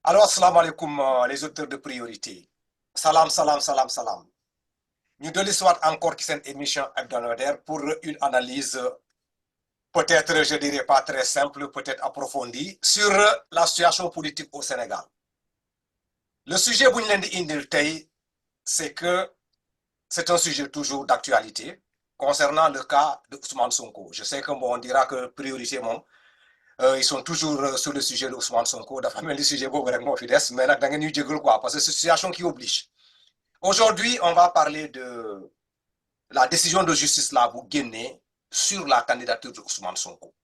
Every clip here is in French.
Alors, assalamu alaikum, les auteurs de priorité. Salam, salam, salam, salam. Nous de l'histoire encore qui c'est une émission hebdomadaire pour une analyse peut-être, je dirais pas très simple, peut-être approfondie, sur la situation politique au Sénégal. Le sujet Bounyelendi Indil c'est que c'est un sujet toujours d'actualité concernant le cas de Ousmane Sonko. Je sais qu'on dira que priorité, ils sont toujours sur le sujet de Ousmane Sonko. Dafa mel ni sujet boobu rek moo fi des mais nag da ngeen ñuy jégal quoi parce que c'est une situation qui oblige. Aujourd'hui, on va parler de la décision de justice là bu génnee sur la candidature de Ousmane Sonko.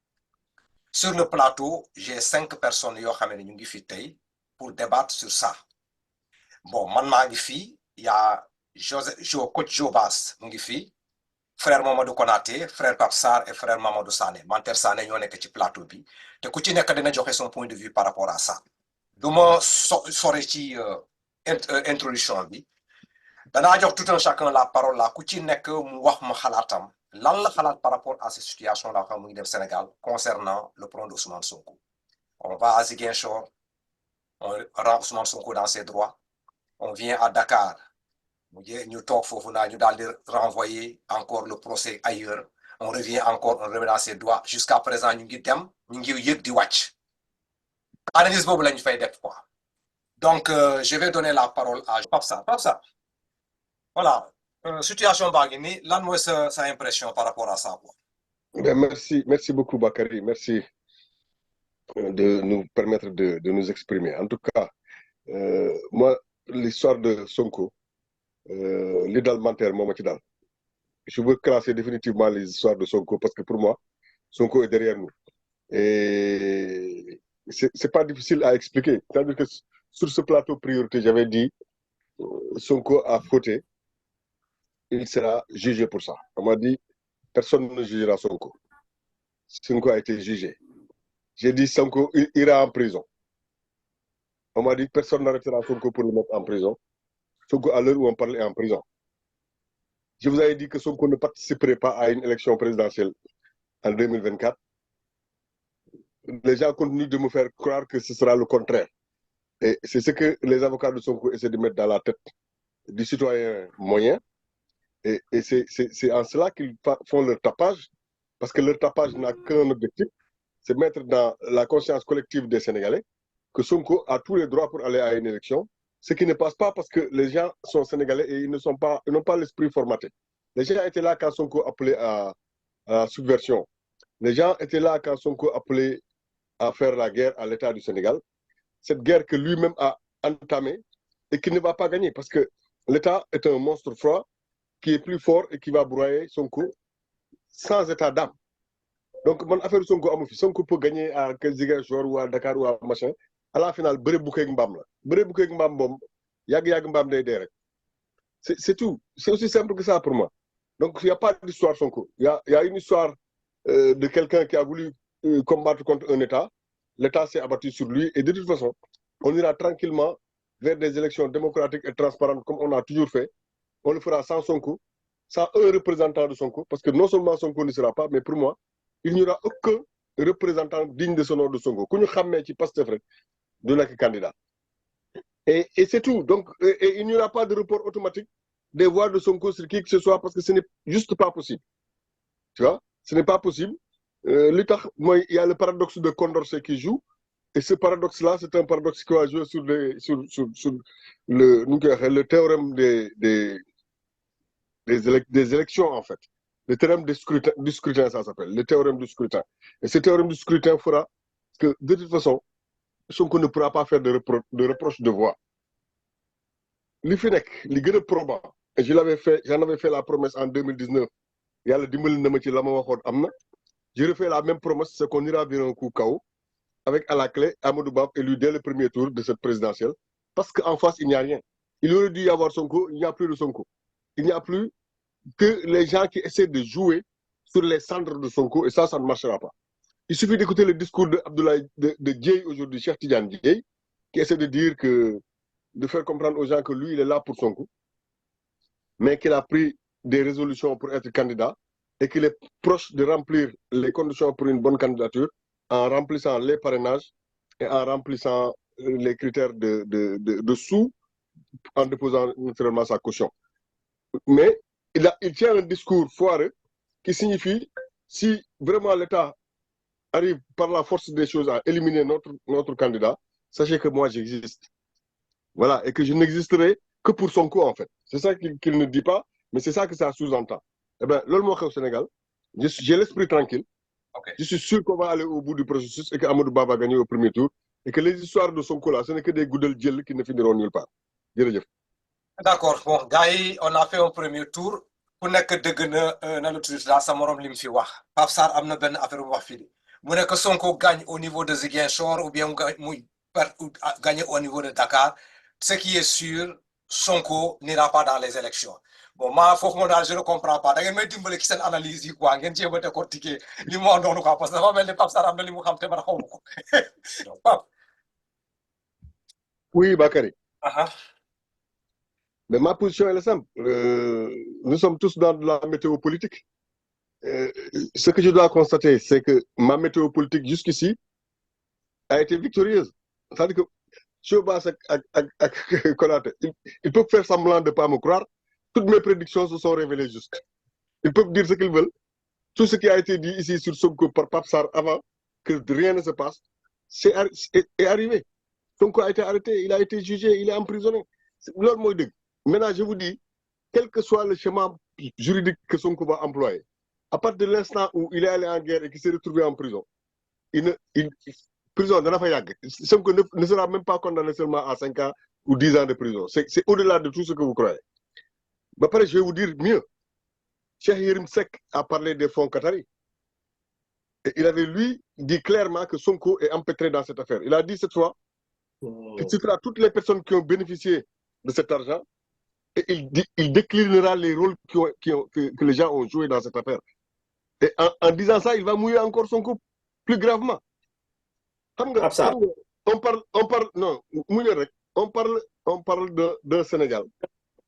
Sur le plateau, j'ai 5 personnes yoo xam ne ñu ngi fi tey pour débattre sur ça. Bon, man maa ngi fi, il y a coach Jobas mu ngi fi, frère Mamadou Konaté, frère Pape Sarr et frère Mamadou Sané. Manter Sané ñoo nekk ci plateau bi te ku ci nekk dina joxe son point de vue par rapport à ça. Du ma sore ci introduction bi danaa jox tout un chacun la parole là ku ci nekk mu wax ma xalaatam lan la xalaat par rapport à cette situation là xam mu ngi dem Sénégal concernant le front d'Ousmane Sonko. On va à Ziguinchor, on rend Ousmane Sonko dans ses droits. On vient à Dakar, ñu toog foofu naa ñu daal di renvoyer encore le procès ailleurs. On revient encore, on remet dans ses droits. Jusqu'à présent, ñu ngi dem, ñu ngi yëg di wàcc. Analyse boobu lañu fay def quoi. Donc, je vais donner la parole à Pape Sarr. Pape Sarr, voilà, situation baa ngi nii, lan mooy sa impression par rapport à ça quoi? Merci beaucoup Bakary, merci de nous permettre de nous exprimer. En tout cas, moi, l'histoire de Sonko, l'idéalementaire, moi, je veux classer définitivement les histoires de Sonko parce que pour moi, Sonko est derrière nous. Et c'est pas difficile à expliquer. C'est-à-dire que sur ce plateau priorité, j'avais dit Sonko a fauté, il sera jugé pour ça. On m'a dit personne ne jugera Sonko. Sonko a été jugé. J'ai dit Sonko il ira en prison. On m'a dit personne n'arrêtera Sonko pour le mettre en prison. Sonko, à l'heure où on parlait, est en prison. Je vous avais dit que Sonko ne participerait pas à une élection présidentielle en 2024. Les gens continuent de me faire croire que ce sera le contraire. Et c'est ce que les avocats de Sonko essaient de mettre dans la tête du citoyen moyen. Et c'est en cela qu'ils font leur tapage, parce que leur tapage n'a qu'un objectif, c'est mettre dans la conscience collective des Sénégalais que Sonko a tous les droits pour aller à une élection, ce qui ne passe pas parce que les gens sont Sénégalais et ils n'ont pas l'esprit formaté. Les gens étaient là quand Sonko appelait à la subversion. Les gens étaient là quand Sonko appelait à faire la guerre à l'État du Sénégal. Cette guerre que lui-même a entamée et qui ne va pas gagner parce que l'État est un monstre froid qui est plus fort et qui va broyer Sonko sans état d'âme. Donc, mon affaire Sonko peut gagner à Ziguinchor ou à Dakar ou à machin. À la finale, bëre bouquet mbam la. Bëre bouquet mbam bom, yag mbam day dé rek. C'est tout. C'est aussi simple que ça pour moi. Donc, il n'y a pas d'histoire Sonko. Il y a une histoire de quelqu'un qui a voulu combattre contre un État. L'État s'est abattu sur lui et de toute façon, on ira tranquillement vers des élections démocratiques et transparentes comme on a toujours fait. On le fera sans Sonko, sans un représentant de Sonko, parce que non seulement Sonko ne sera pas, mais pour moi, il n'y aura aucun représentant digne de ce nom de Sonko. Qu'on y qui passe de la candidat. Et c'est tout. Donc, et il n'y aura pas de report automatique des voix de Sonko sur qui que ce soit, parce que ce n'est juste pas possible. Tu vois, ce n'est pas possible. Il y a le paradoxe de Condorcet qui joue, et ce paradoxe-là, c'est un paradoxe qui va jouer sur le théorème des élections, en fait. Le théorème du scrutin, ça s'appelle. Le théorème du scrutin. Et ce théorème du scrutin fera que, de toute façon, Sonko ne pourra pas faire de reproche de voix. L'IFINEC, les probant, et j'en avais fait la promesse en 2019. Il y a le je refais la même promesse, c'est qu'on ira vers un coup KO avec à la clé Amadou Bab élu dès le premier tour de cette présidentielle. Parce qu'en face, il n'y a rien. Il aurait dû y avoir Sonko, il n'y a plus de Sonko. Il n'y a plus que les gens qui essaient de jouer sur les cendres de Sonko, et ça ne marchera pas. Il suffit d'écouter le discours de Dieye aujourd'hui, Cheikh Tidiane Dieye, qui essaie de faire comprendre aux gens que lui, il est là pour Sonko, mais qu'il a pris des résolutions pour être candidat et qu'il est proche de remplir les conditions pour une bonne candidature en remplissant les parrainages et en remplissant les critères de sous en déposant naturellement sa caution. Mais il tient un discours foireux qui signifie si vraiment l'État arrive par la force des choses à éliminer notre candidat, sachez que moi j'existe. Voilà, et que je n'existerai que pour Sonko en fait. C'est ça qu'il ne dit pas, mais c'est ça que ça sous-entend. Eh bien, l'homme au Sénégal, j'ai l'esprit tranquille. Okay. Je suis sûr qu'on va aller au bout du processus et qu'Amadou Ba va gagner au premier tour et que les histoires de Sonko là, ce n'est que des goudels gel qui ne finiront nulle part. D'accord, bon, gars, on a fait un premier tour. Ku nekk dëgg na lu tudd la sa morom lim fi wax Pape Sarr am na benn affaire bu wax fii mu nekk Sonko gagne au niveau de Ziguinchor ou bien muy gagner au niveau de Dakar ce qui est sûr Sonko n'ira pas dans les élections bon maa foofu moom daal je ne comprends pas da ngeen may dimbale ci seen analyse yi quoi ngeen jéem a décortiquer li mu wax noonu quoi parce que dafa mel ni Pape Sarr am na li mu xam te man xaw ma ko Pape. Oui, Bakary. Uh-huh. Mais ma position elle est simple. Nous sommes tous dans la météo politique. Ce que je dois constater, c'est que ma météo politique jusqu'ici a été victorieuse. C'est-à-dire que Chobas et Konaté, ils peuvent faire semblant de ne pas me croire. Toutes mes prédictions se sont révélées justes. Ils peuvent dire ce qu'ils veulent. Tout ce qui a été dit ici sur Sonko par Pape Sarr avant que rien ne se passe, est arrivé. Sonko a été arrêté, il a été jugé, il est emprisonné. Maintenant, je vous dis, quel que soit le schéma juridique que Sonko va employer, à partir de l'instant où il est allé en guerre et qu'il s'est retrouvé en prison, prison, Sonko ne sera même pas condamné seulement à 5 ans ou 10 ans de prison. C'est au-delà de tout ce que vous croyez. Mais après, je vais vous dire mieux. Cheikh Yérim Seck a parlé des fonds qataris. Et il avait, lui, dit clairement que Sonko est empêtré dans cette affaire. Il a dit cette fois qu'il citera toutes les personnes qui ont bénéficié de cet argent et il déclinera les rôles que les gens ont joués dans cette affaire. Et en disant ça, il va mouiller encore Sonko plus gravement. On parle d'un Sénégal.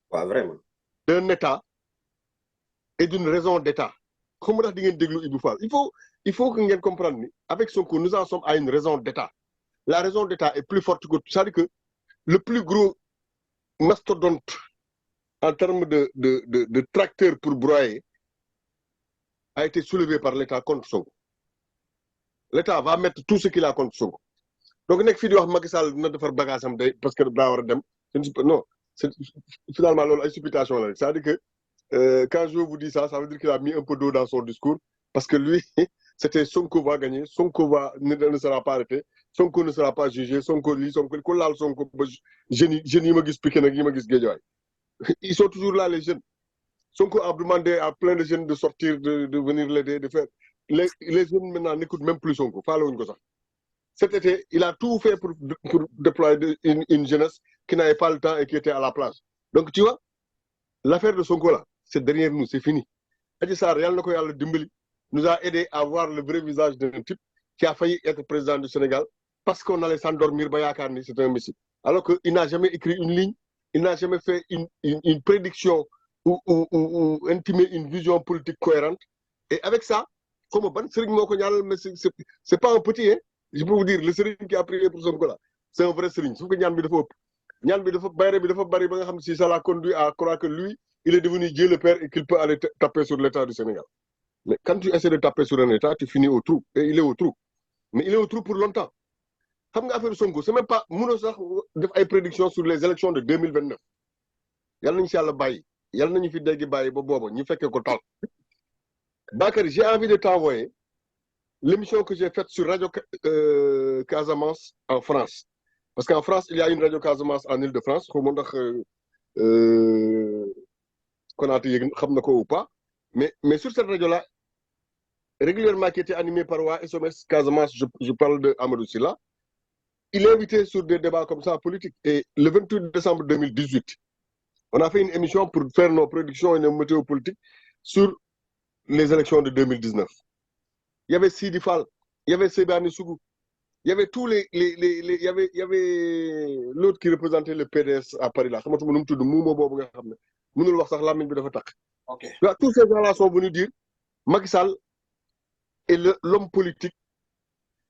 Pas vraiment. D'un État et d'une raison d'État. Il faut que vous compreniez, avec Sonko, nous en sommes à une raison d'État. La raison d'État est plus forte que tout. C'est-à-dire que le plus gros mastodonte en termes de tracteur pour broyer a été soulevé par l'État contre Sonko. L'État va mettre tout ce qu'il a contre Sonko. Donc, nek fi di wax Macky Sall na defar bagage am parce que da wara dem non c'est finalement une supputation là. C'est-à-dire que quand je vous dis ça, ça veut dire qu'il a mis un peu d'eau dans son discours parce que lui c'était Sonko va gagner, Sonko ne sera pas arrêté, Sonko ne sera pas jugé, Sonko ils sont toujours là les jeunes. Sonko a demandé à plein de jeunes de sortir, de venir l'aider, de faire. Les jeunes maintenant n'écoutent même plus Sonko. Cet été, il a tout fait pour déployer une jeunesse qui n'avait pas le temps et qui était à la plage. Donc tu vois, l'affaire de Sonko là, c'est derrière nous, c'est fini. Nous a aidé à voir le vrai visage d'un type qui a failli être président du Sénégal parce qu'on allait s'endormir, c'est un messie. Alors qu'il n'a jamais écrit une ligne, il n'a jamais fait une prédiction ou intimer une vision politique cohérente. Et avec ça, comme c'est pas un petit, hein? Je peux vous dire, le Serigne qui a prié pour Sonko là, c'est un vrai Serigne. Sauf que ça l'a conduit à croire que lui, il est devenu Dieu le Père et qu'il peut aller taper sur l'État du Sénégal. Mais quand tu essaies de taper sur un État, tu finis au trou. Et il est au trou. Mais il est au trou pour longtemps. C'est même pas des prédictions sur les élections de 2029. Bakary, j'ai envie de t'envoyer l'émission que j'ai faite sur Radio Casamance en France. Parce qu'en France, il y a une Radio Casamance en Île-de-France. Ou pas. Mais sur cette radio-là, régulièrement qui était animée par SOS Casamance, je parle de Amadou Silla, il est invité sur des débats comme ça politiques. Et le 28 décembre 2018, on a fait une émission pour faire nos prédictions et nos météos politiques sur les élections de 2019. Il y avait Sidi Fall, il y avait Sebani Sougou, il y avait tous il y avait l'autre qui représentait le PDS à Paris là. Okay. Tous ces gens-là sont venus dire Macky Sall est l'homme politique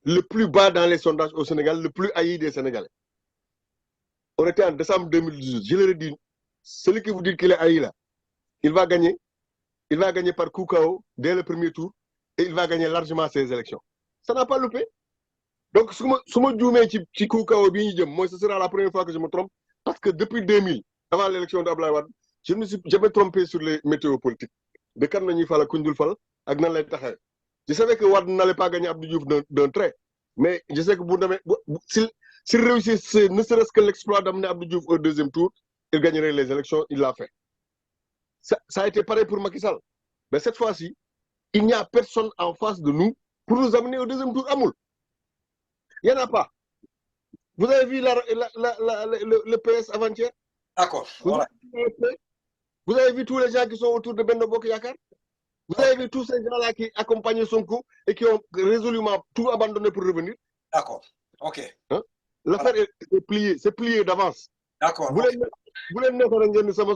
le plus bas dans les sondages au Sénégal, le plus haï des Sénégalais. On était en décembre 2018. Je leur ai dit, celui qui vous dit qu'il est haï là, il va gagner par coup KO dès le premier tour et il va gagner largement ces élections. Ça n'a pas loupé. Donc, si je me dis coup KO, moi, ce sera la première fois que je me trompe parce que depuis 2000, avant l'élection d'Ablaye Wade, je ne me suis jamais trompé sur les météos politiques. De quand on y fallait Koundul Fall, je savais que Wade n'allait pas gagner Abdou Diouf d'un trait. Mais je sais que s'il réussissait ne serait-ce que l'exploit d'amener Abdou Diouf au deuxième tour, il gagnerait les élections, il l'a fait. Ça a été pareil pour Macky Sall. Mais cette fois-ci, il n'y a personne en face de nous pour nous amener au deuxième tour. Amoul. Il n'y en a pas. Vous avez vu le PS avant-hier? D'accord. Voilà. Vous avez vu tous les gens qui sont autour de Benno Bokk Yakaar? Vous avez vu tous ces gens-là qui accompagnent Sonko et qui ont résolument tout abandonné pour revenir? D'accord. OK. Hein? L'affaire est pliée, c'est plié d'avance. D'accord. Vous voulez me dire que ça va